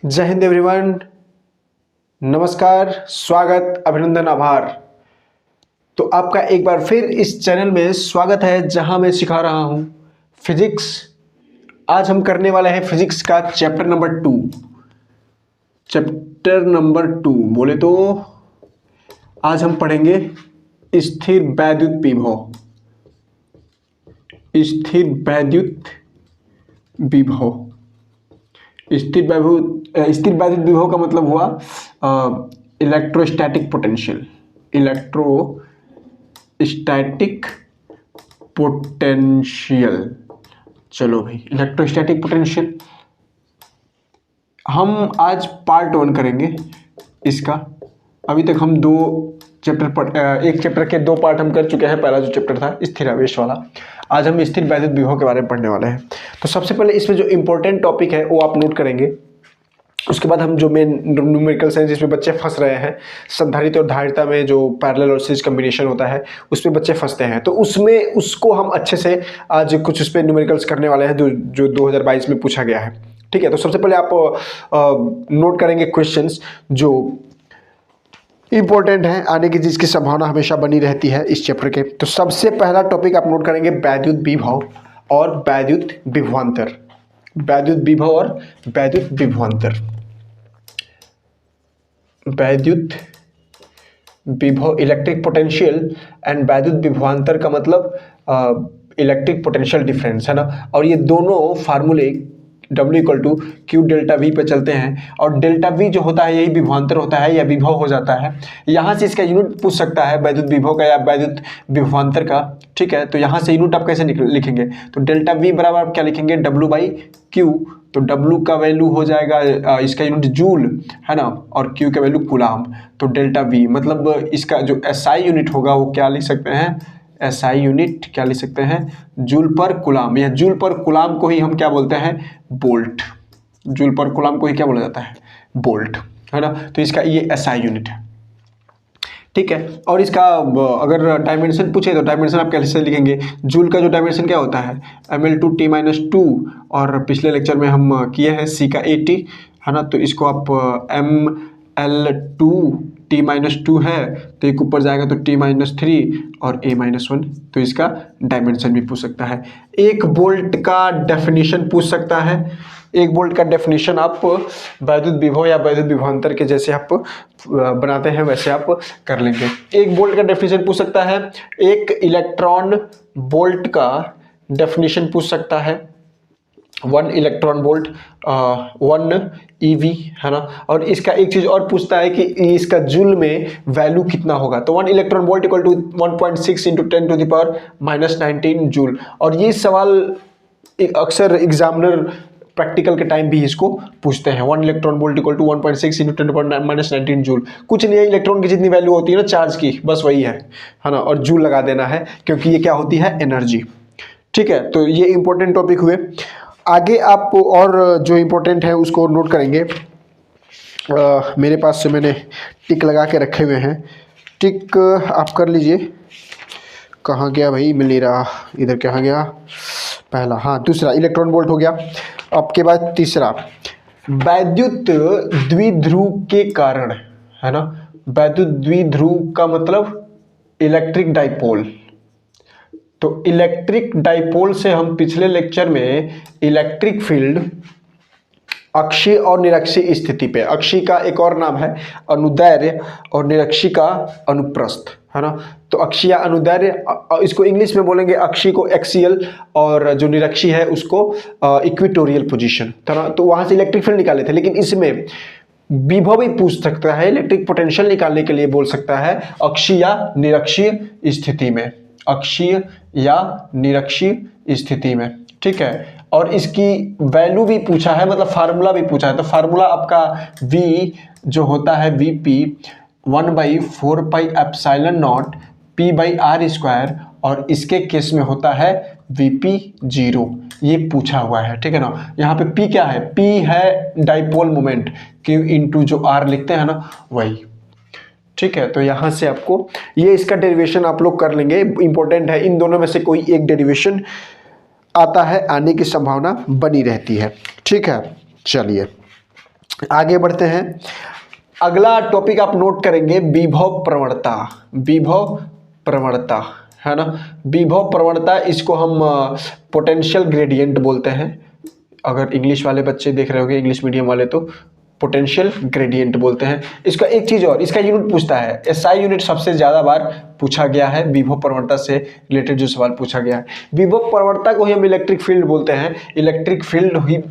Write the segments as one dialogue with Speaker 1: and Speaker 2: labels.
Speaker 1: जय हिंद एवरीवन। नमस्कार, स्वागत, अभिनंदन, आभार। तो आपका एक बार फिर इस चैनल में स्वागत है जहां मैं सिखा रहा हूं फिजिक्स। आज हम करने वाले हैं फिजिक्स का चैप्टर नंबर 2। चैप्टर नंबर 2 बोले तो आज हम पढ़ेंगे स्थिर वैद्युत विभव। स्थिर वैद्युत विभव। स्थिर वैद्युत विभव का मतलब हुआ इलेक्ट्रोस्टैटिक पोटेंशियल। Electrostatic potential. चलो भाई, इलेक्ट्रोस्टैटिक पोटेंशियल हम आज पार्ट 1 करेंगे इसका। अभी तक हम एक चैप्टर के 2 पार्ट हम कर चुके हैं। पहला जो चैप्टर था स्थिरावेश वाला, आज हम स्थिर वैद्युत विभव के बारे में पढ़ने वाले हैं। तो सबसे पहले इसमें जो इंपॉर्टेंट टॉपिक है वो आप नोट करेंगे। उसके बाद हम जो मेन न्यूमेरिकल्स हैं जिसमें बच्चे फंस रहे हैं, संधारित्र और धारिता में जो पैरेलल और सीरीज कॉम्बिनेशन होता है उसमें बच्चे फंसते हैं, तो उसमें उसको हम अच्छे से आज कुछ उस पर न्यूमेरिकल्स करने वाले हैं जो 2022 में पूछा गया है। ठीक है, तो सबसे पहले आप नोट करेंगे क्वेश्चंस जो इंपॉर्टेंट है, आने की जिसकी संभावना हमेशा बनी रहती है इस चैप्टर के। तो सबसे पहला टॉपिक आप नोट करेंगे वैद्युत विभव और वैद्युत विभवांतर। वैद्युत विभव और वैद्युत विभवांतर। वैद्युत विभव इलेक्ट्रिक पोटेंशियल एंड वैद्युत विभवांतर का मतलब इलेक्ट्रिक पोटेंशियल डिफरेंस है ना। और ये दोनों फार्मूले W = Q डेल्टा V पे चलते हैं, और डेल्टा V जो होता है यही विभवांतर होता है या विभव हो जाता है। यहाँ से इसका यूनिट पूछ सकता है वैद्युत विभव का या वैद्युत विभवांतर का। ठीक है, तो यहाँ से यूनिट आप कैसे लिखेंगे, तो डेल्टा V बराबर आप क्या लिखेंगे, W/Q। तो W का वैल्यू हो जाएगा, इसका यूनिट जूल है ना, और Q का वैल्यू कूलाम। तो डेल्टा V मतलब इसका जो SI यूनिट होगा वो क्या लिख सकते हैं, SI यूनिट क्या लिख सकते हैं, जूल पर कूलाम। या जूल पर कूलाम को ही हम क्या बोलते हैं, बोल्ट। जूल पर कूलाम को ही क्या बोला जाता है, बोल्ट, है ना। तो इसका ये SI यूनिट है। ठीक है, और इसका अगर डायमेंशन पूछे तो डायमेंशन आप कैसे लिखेंगे, जूल का जो डायमेंशन क्या होता है, ml/T-2, और पिछले लेक्चर में हम किए हैं C का 80 है ना। तो इसको आप ml/T-2 है तो एक ऊपर जाएगा तो T-3 और A-1, तो इसका डायमेंशन भी पूछ सकता है। एक बोल्ट का डेफिनेशन पूछ सकता है। एक बोल्ट का डेफिनेशन आप वैद्युत विभव या वैद्युत विभवांतर के जैसे आप बनाते हैं वैसे आप कर लेंगे। एक बोल्ट का डेफिनेशन पूछ सकता है। एक इलेक्ट्रॉन बोल्ट का डेफिनेशन पूछ सकता है। 1 इलेक्ट्रॉन बोल्ट 1 EV है ना। और इसका एक चीज और पूछता है कि इसका जूल में वैल्यू कितना होगा, तो 1 इलेक्ट्रॉन बोल्ट = 1.6 × 10⁻⁻19 जूल। और ये सवाल अक्सर एग्जामिनर प्रैक्टिकल के टाइम भी इसको पूछते हैं। 1 इलेक्ट्रॉन बोल्ट = 1.6 × 10⁻⁻19 जूल। कुछ नहीं है, इलेक्ट्रॉन की जितनी वैल्यू होती है ना चार्ज की, बस वही है ना, और जूल लगा देना है क्योंकि ये क्या होती है, एनर्जी। ठीक है, तो ये इंपॉर्टेंट टॉपिक हुए। आगे आप और जो इम्पोर्टेंट है उसको नोट करेंगे। मेरे पास से मैंने टिक लगा के रखे हुए हैं, टिक आप कर लीजिए। कहाँ गया भाई, मिल नहीं रहा, इधर कहाँ गया, पहला, हाँ दूसरा इलेक्ट्रॉन वोल्ट हो गया। आपके बाद तीसरा वैद्युत द्विध्रुव के कारण है ना। वैद्युत द्विध्रुव का मतलब इलेक्ट्रिक डाइपोल। तो इलेक्ट्रिक डाइपोल से हम पिछले लेक्चर में इलेक्ट्रिक फील्ड अक्षीय और निरक्षीय स्थिति पे, अक्षीय का एक और नाम है अनुदैर्ध्य और निरक्षीय का अनुप्रस्थ है ना। तो अक्षीय अनुदैर्ध्य, इसको इंग्लिश में बोलेंगे अक्षीय को एक्सियल, और जो निरक्षीय है उसको इक्वेटोरियल पोजीशन है ना। तो वहां से इलेक्ट्रिक फील्ड निकाले थे, लेकिन इसमें विभव भी पूछ सकता है, इलेक्ट्रिक पोटेंशियल निकालने के लिए बोल सकता है अक्षीय या निरक्षीय स्थिति में, अक्षीय या निरक्षीय स्थिति में। ठीक है, और इसकी वैल्यू भी पूछा है, मतलब फार्मूला भी पूछा है। तो फार्मूला आपका V जो होता है VP 1/4πε0 P/r², और इसके केस में होता है VP 0, ये पूछा हुआ है। ठीक है ना, यहाँ पे P क्या है, P है डाइपोल मोमेंट, Q × जो R लिखते हैं ना वही। ठीक है, तो यहाँ से आपको ये इसका डेरिवेशन आप लोग कर लेंगे, इंपॉर्टेंट है। इन दोनों में से कोई एक डेरिवेशन आता है, आने की संभावना बनी रहती है। ठीक है, चलिए आगे बढ़ते हैं। अगला टॉपिक आप नोट करेंगे विभव प्रवणता। विभव प्रवणता है ना, विभव प्रवणता, इसको हम पोटेंशियल ग्रेडियंट बोलते हैं। अगर इंग्लिश वाले बच्चे देख रहे होंगे, इंग्लिश मीडियम वाले, तो पोटेंशियल ग्रेडियंट बोलते हैं इसका। एक चीज और, इसका यूनिट पूछता है, एसआई यूनिट सबसे ज्यादा बार पूछा गया है विभव प्रवणता से रिलेटेड जो सवाल पूछा गया है। विभव प्रवणता को ही हम इलेक्ट्रिक फील्ड बोलते हैं। इलेक्ट्रिक फील्ड ही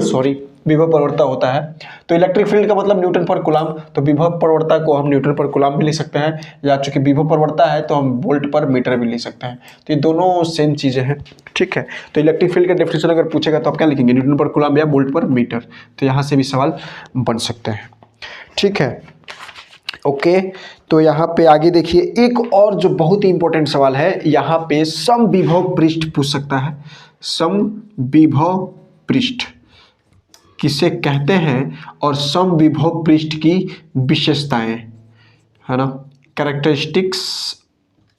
Speaker 1: सॉरी, विभव प्रवणता होता है। तो इलेक्ट्रिक फील्ड का मतलब न्यूटन पर कूलम, तो विभव प्रवणता को हम न्यूटन पर कूलम भी लिख सकते हैं, या चूंकि विभव प्रवणता है तो हम वोल्ट पर मीटर भी लिख सकते हैं। तो ये दोनों सेम चीजें हैं, ठीक है। तो इलेक्ट्रिक फील्ड का डेफिनेशन अगर पूछेगा तो आप क्या लिखेंगे, न्यूटन पर कूलम या वोल्ट पर मीटर। तो यहाँ से भी सवाल बन सकते हैं, ठीक है। ओके, तो यहाँ पे आगे देखिए, एक और जो बहुत ही इंपॉर्टेंट सवाल है, यहाँ पे समविभव पृष्ठ पूछ सकता है। समविभव पृष्ठ किसे कहते हैं और समविभव पृष्ठ की विशेषताएं, है ना, कैरेक्टरिस्टिक्स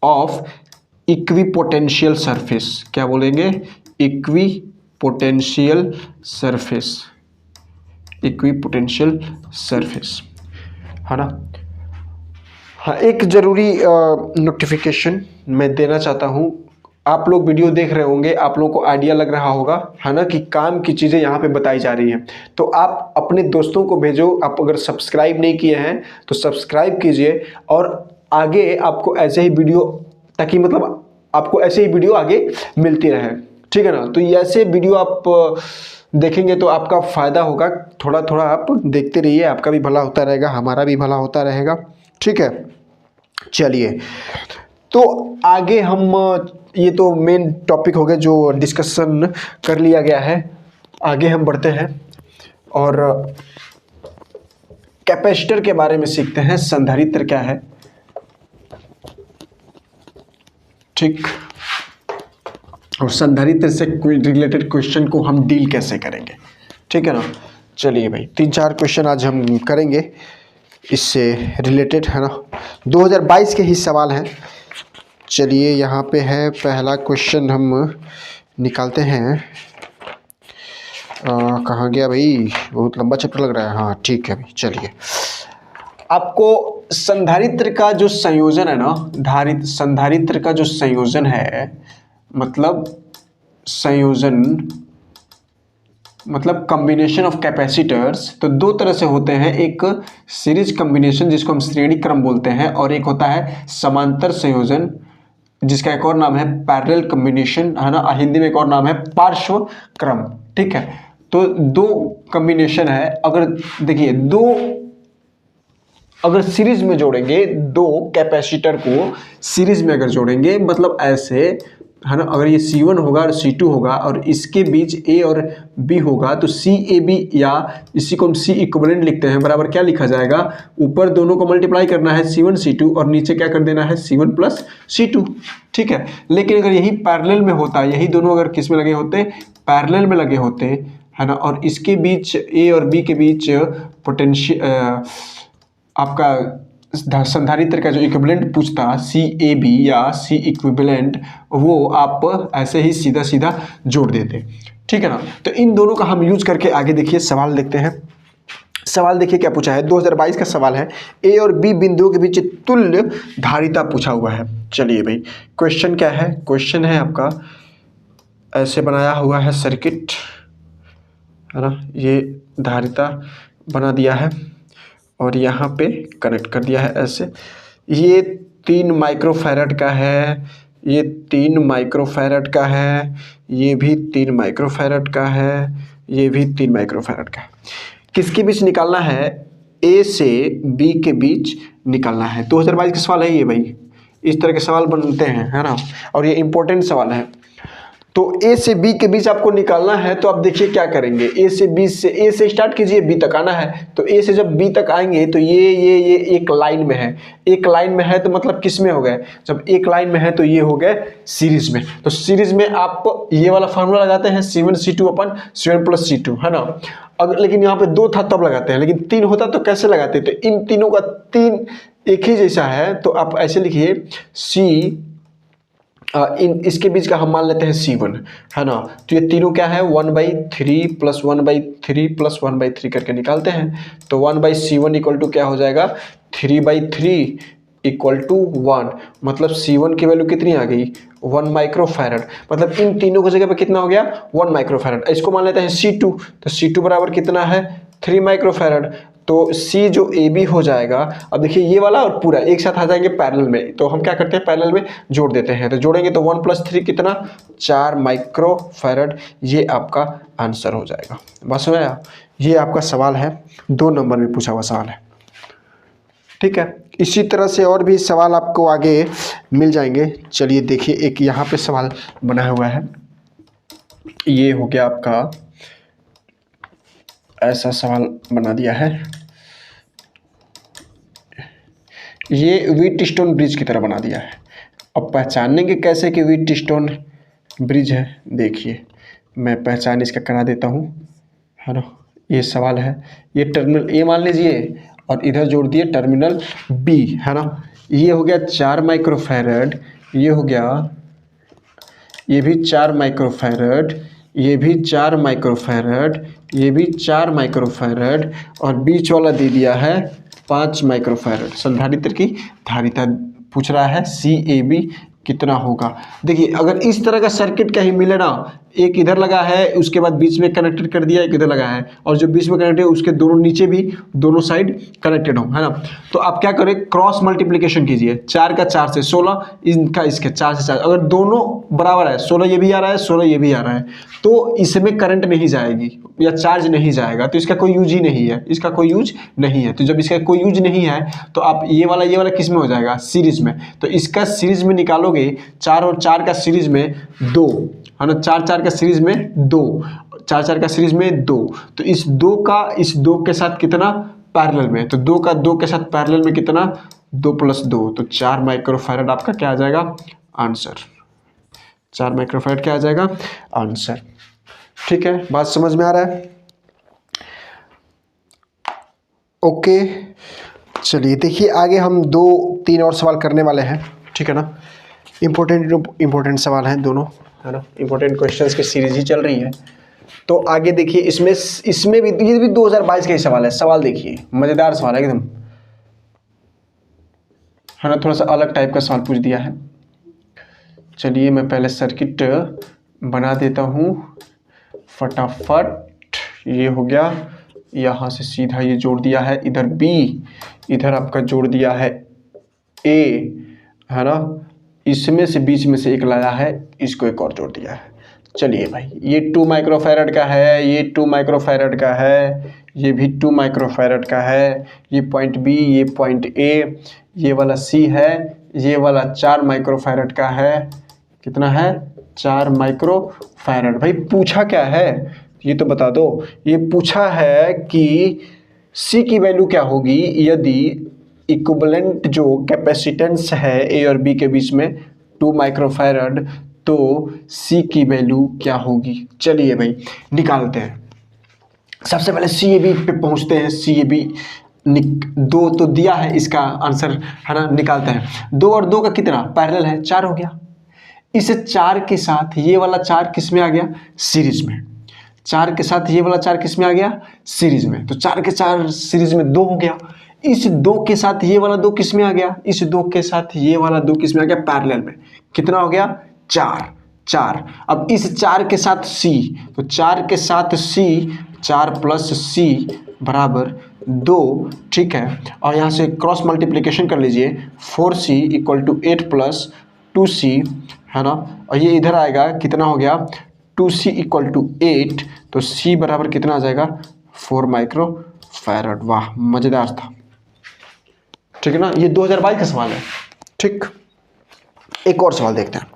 Speaker 1: ऑफ इक्विपोटेंशियल सरफेस। क्या बोलेंगे, इक्विपोटेंशियल सरफेस, इक्विपोटेंशियल सरफेस, है ना। हाँ, एक जरूरी नोटिफिकेशन मैं देना चाहता हूँ। आप लोग वीडियो देख रहे होंगे, आप लोगों को आइडिया लग रहा होगा, है ना, कि काम की चीज़ें यहाँ पे बताई जा रही हैं। तो आप अपने दोस्तों को भेजो। आप अगर सब्सक्राइब नहीं किए हैं तो सब्सक्राइब कीजिए, और आगे आपको ऐसे ही वीडियो, ताकि मतलब आपको ऐसे ही वीडियो आगे मिलती रहे, ठीक है ना। तो ये ऐसे वीडियो आप देखेंगे तो आपका फ़ायदा होगा। थोड़ा थोड़ा आप देखते रहिए, आपका भी भला होता रहेगा, हमारा भी भला होता रहेगा, ठीक है। चलिए, तो आगे हम, ये तो मेन टॉपिक हो गया जो डिस्कशन कर लिया गया है। आगे हम बढ़ते हैं और कैपेसिटर के बारे में सीखते हैं। संधारित्र क्या है, ठीक, और संधारित्र से रिलेटेड क्वेश्चन को हम डील कैसे करेंगे, ठीक है ना। चलिए भाई, 3-4 क्वेश्चन आज हम करेंगे इससे रिलेटेड, है ना। 2022 के ही सवाल हैं। चलिए, यहाँ पे है पहला क्वेश्चन, हम निकालते हैं। कहाँ गया भाई, बहुत लंबा चैप्टर लग रहा है। हाँ ठीक है भाई, चलिए। आपको संधारित्र का जो संयोजन है ना, संधारित्र का जो संयोजन है, मतलब संयोजन मतलब कॉम्बिनेशन ऑफ कैपेसिटर्स, तो दो तरह से होते हैं। एक सीरीज कॉम्बिनेशन जिसको हम श्रेणी क्रम बोलते हैं, और एक होता है समांतर संयोजन जिसका एक और नाम है पैरेलल कॉम्बिनेशन, है ना। हिंदी में एक और नाम है पार्श्व क्रम, ठीक है। तो दो कॉम्बिनेशन है। अगर देखिए, अगर सीरीज में जोड़ेंगे, दो कैपेसिटर को सीरीज में अगर जोड़ेंगे, मतलब ऐसे, है ना। अगर ये C1 होगा और C2 होगा और इसके बीच A और B होगा, तो CAB, या इसी को हम C इक्विवेलेंट लिखते हैं, बराबर क्या लिखा जाएगा, ऊपर दोनों को मल्टीप्लाई करना है C1 C2 और नीचे क्या कर देना है C1 प्लस C2, ठीक है। लेकिन अगर यही पैरेलल में होता, यही दोनों अगर किस में लगे होते, पैरेलल में लगे होते, है ना, और इसके बीच A और B के बीच पोटेंशियल, आपका संधारित्र का जो इक्विवेलेंट पूछता CAB या C इक्विवेलेंट, वो आप ऐसे ही सीधा सीधा जोड़ देते, ठीक है ना। तो इन दोनों का हम यूज करके आगे देखिए सवाल देखते हैं। सवाल देखिए क्या पूछा है, 2022 का सवाल है। A और B बिंदुओं के बीच तुल्य धारिता पूछा हुआ है। चलिए भाई, क्वेश्चन क्या है, क्वेश्चन है आपका, ऐसे बनाया हुआ है सर्किट, है ना, ये धारिता बना दिया है और यहाँ पे कनेक्ट कर दिया है ऐसे। ये 3 माइक्रोफैरड का है, ये 3 माइक्रोफैरड का है, ये भी 3 माइक्रोफैरड का है, ये भी 3 माइक्रोफैरड का है। किसके बीच निकालना है, A से B के बीच निकालना है। 2022 का सवाल है ये भाई, इस तरह के सवाल बनते हैं, है ना, और ये इंपॉर्टेंट सवाल है। तो A से B के बीच आपको निकालना है, तो आप देखिए क्या करेंगे, A से स्टार्ट कीजिए, B तक आना है। तो A से जब B तक आएंगे तो ये एक लाइन में है, एक लाइन में है, तो मतलब किस में हो गए, जब एक लाइन में है तो ये हो गए सीरीज में। तो सीरीज में आप ये वाला फार्मूला लगाते हैं C1 C2 अपन C1 प्लस C2, है ना। अगर लेकिन यहाँ पे 2 था तब लगाते हैं, लेकिन 3 होता तो कैसे लगाते, तो इन तीनों का 3 एक ही जैसा है, तो आप ऐसे लिखिए इसके बीच का हम मान लेते हैं C1, है ना। तो ये तीनों क्या है 1/3 प्लस 1/3 प्लस 1/3 करके निकालते हैं। तो 1/C1 इक्वल टू क्या हो जाएगा 3/3 इक्वल टू 1। मतलब C1 की वैल्यू कितनी आ गई 1 माइक्रोफैरड। मतलब इन तीनों की जगह पे कितना हो गया 1 माइक्रोफैरड। इसको मान लेते हैं C2, तो C2 बराबर कितना है 3 माइक्रोफैरड। तो C जो AB हो जाएगा, अब देखिए ये वाला और पूरा एक साथ आ जाएंगे पैरेलल में, तो हम क्या करते हैं पैरेलल में जोड़ देते हैं। तो जोड़ेंगे तो 1 + 3 कितना 4 माइक्रोफैरड। ये आपका आंसर हो जाएगा। बस में ये आपका सवाल है, 2 नंबर में पूछा हुआ सवाल है। ठीक है, इसी तरह से और भी सवाल आपको आगे मिल जाएंगे। चलिए देखिए, एक यहाँ पे सवाल बना हुआ है, ये हो गया आपका, ऐसा सवाल बना दिया है, ये व्हीटस्टोन ब्रिज की तरह बना दिया है। अब पहचानेंगे कैसे कि व्हीटस्टोन ब्रिज है, देखिए मैं पहचान इसका करा देता हूँ, है ना। ये सवाल है, ये टर्मिनल ए मान लीजिए और इधर जोड़ दिए टर्मिनल बी, है ना। ये हो गया 4 माइक्रोफैरड, ये हो गया, ये भी 4 माइक्रोफैरड, ये भी 4 माइक्रोफैरड, ये भी 4 माइक्रोफैरड, और बीच वाला दे दिया है 5 माइक्रोफैरड। संधारित्र की धारिता पूछ रहा है CAB कितना होगा। देखिए अगर इस तरह का सर्किट कहीं मिले ना, एक इधर लगा है उसके बाद बीच में कनेक्टेड कर दिया, एक इधर लगा है, और जो बीच में कनेक्टेड है उसके दोनों नीचे भी दोनों साइड कनेक्टेड हो, है ना। तो आप क्या करें क्रॉस मल्टीप्लिकेशन कीजिए, 4 का 4 से 16, इनका इसके 4 से 4, अगर दोनों बराबर है 16 ये भी आ रहा है 16 ये भी आ रहा है, तो इसमें करंट नहीं जाएगी या चार्ज नहीं जाएगा, तो इसका कोई यूज ही नहीं है, इसका कोई यूज नहीं है। तो जब इसका कोई यूज नहीं है तो आप ये वाला किस में हो जाएगा सीरीज में, तो इसका सीरीज में निकालोगे 4 और 4 का सीरीज में 2, है ना, 4 का सीरीज में 2, 4 का सीरीज में 2, तो इस 2 के साथ कितना पैरेलल में, तो 2 का 2 के साथ पैरेलल में कितना 2 + 2, तो 4 माइक्रोफैरड आपका क्या आ जाएगा आंसर, 4 माइक्रोफैरड क्या आ जाएगा आंसर। ठीक है, बात समझ में आ रहा है। ओके, चलिए देखिए आगे हम 2-3 और सवाल करने वाले हैं, ठीक है ना। इम्पोर्टेंट सवाल हैं दोनों, है ना, इम्पोर्टेंट क्वेश्चंस की सीरीज ही चल रही है। तो आगे देखिए, इसमें भी ये भी 2022 का ही सवाल है। सवाल देखिए मज़ेदार सवाल है एकदम, है ना, थोड़ा सा अलग टाइप का सवाल पूछ दिया है। चलिए मैं पहले सर्किट बना देता हूँ फटाफट। ये हो गया, यहाँ से सीधा ये जोड़ दिया है, इधर B, इधर आपका जोड़ दिया है A, है ना, इसमें से बीच में से एक लाया है, इसको एक और जोड़ दिया है। चलिए भाई, ये 2 माइक्रोफैरड का है, ये 2 माइक्रोफैरड का है, ये भी 2 माइक्रोफैरड का है, ये पॉइंट B, ये पॉइंट A, ये वाला C है, ये वाला 4 माइक्रोफैरड का है। कितना है 4 माइक्रोफैरड। भाई पूछा क्या है ये तो बता दो। ये पूछा है कि C की वैल्यू क्या होगी यदि इक्विवेलेंट जो कैपेसिटेंस है A और B के बीच में 2 माइक्रोफैरड, तो C की वैल्यू क्या होगी। चलिए भाई निकालते हैं। सबसे पहले CAB पे पहुंचते हैं। CAB 2 तो दिया है, इसका आंसर, है ना, निकालते हैं। 2 और 2 का कितना पैरेलल है 4 हो गया। इस 4 के साथ ये वाला 4 किस में आ गया सीरीज में, 4 के साथ ये वाला 4 किस में आ गया सीरीज में, तो 4 के 4 सीरीज में 2 हो गया। इस 2 के साथ ये वाला 2 किस में आ गया, इस 2 के साथ ये वाला 2 किस में आ गया पैरेलल में, कितना हो गया 4। अब इस 4 के साथ C, तो 4 के साथ C, 4 + C बराबर 2, ठीक है। और यहाँ से क्रॉस मल्टीप्लिकेशन कर लीजिए, 4C = 8 + 2C, है ना, और ये इधर आएगा, कितना हो गया 2C = 8, तो C बराबर कितना आ जाएगा 4 माइक्रोफैरड। वाह मज़ेदार था, ठीक है ना। ये 2022 का सवाल है। ठीक, एक और सवाल देखते हैं।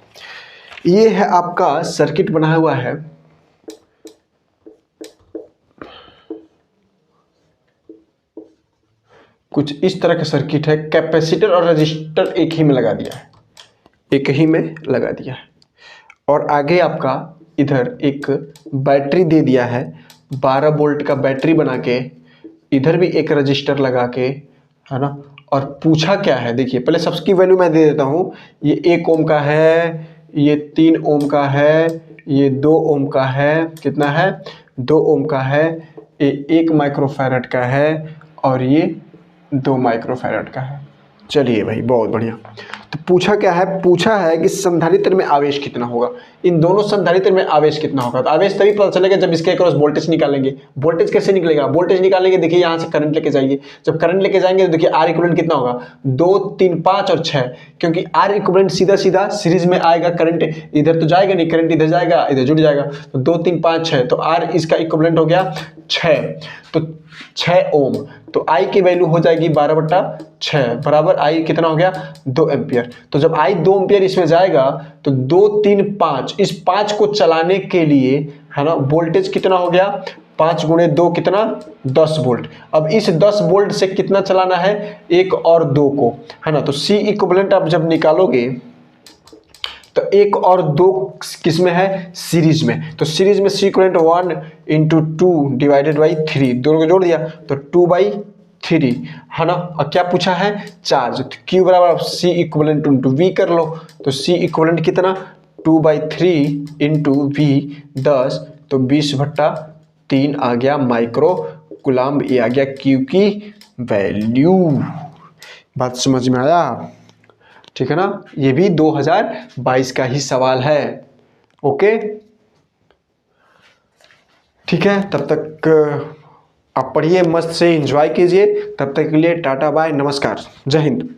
Speaker 1: ये है आपका सर्किट बना हुआ है, कुछ इस तरह का सर्किट है। कैपेसिटर और रजिस्टर एक ही में लगा दिया है, एक ही में लगा दिया है, और आगे आपका इधर एक बैटरी दे दिया है, 12 वोल्ट का बैटरी बना के, इधर भी एक रजिस्टर लगा के, है ना। और पूछा क्या है, देखिए पहले सबकी वैल्यू मैं दे देता हूँ। ये 1 ओम का है, ये 3 ओम का है, ये 2 ओम का है, कितना है 2 ओम का है, ये 1 माइक्रोफैरड का है और ये 2 माइक्रोफैरड का है। चलिए भाई बहुत बढ़िया। तो पूछा क्या है, पूछा है कि संधारित्र में आवेश कितना होगा, इन दोनों संधारित्र में आवेश कितना होगा। तो आवेश तभी पता चलेगा जब इसके अक्रॉस वोल्टेज निकालेंगे। वोल्टेज कैसे निकलेगा, वोल्टेज निकालेंगे, देखिए यहाँ से करंट लेके जाइए, जब करंट लेके जाएंगे तो देखिए आर इक्विवेलेंट कितना होगा 2 3 5 और 6, क्योंकि आर इक्विवेलेंट सीधा सीधा सीरीज में आएगा, करंट इधर तो जाएगा नहीं, करंट इधर जाएगा इधर जुड़ जाएगा, तो 2 3 5 6, तो आर इसका इक्विवेलेंट हो गया 6, तो 6 ओम। तो आई की वैल्यू हो जाएगी 12/6 बराबर आई कितना हो गया 2 एम्पियर। तो जब आई 2 एम्पियर इसमें जाएगा तो 2 3 5, इस 5 को चलाने के लिए है ना वोल्टेज कितना हो गया 5 × 2 कितना 10 वोल्ट। अब इस 10 वोल्ट से कितना चलाना है 1 और 2 को, है ना। तो सी इक्विवेलेंट आप जब निकालोगे तो 1 और 2 किस में है सीरीज में, तो सीरीज में सी इक्विवेलेंट 1 × 2 डिवाइडेड बाई 3, दोनों को जोड़ दिया तो 2/3, है ना। और क्या पूछा है चार्ज, तो Q बराबर सी इक्विवेलेंट × V कर लो, तो सी इक्विवेलेंट कितना 2/3 × V 10, तो 20/3 आ गया माइक्रो कूलम्ब, ये आ गया Q की वैल्यू। बात समझ में आया, ठीक है ना। ये भी 2022 का ही सवाल है। ओके ठीक है, तब तक आप पढ़िए मस्त से, एंजॉय कीजिए, तब तक के लिए टाटा बाय नमस्कार, जय हिंद।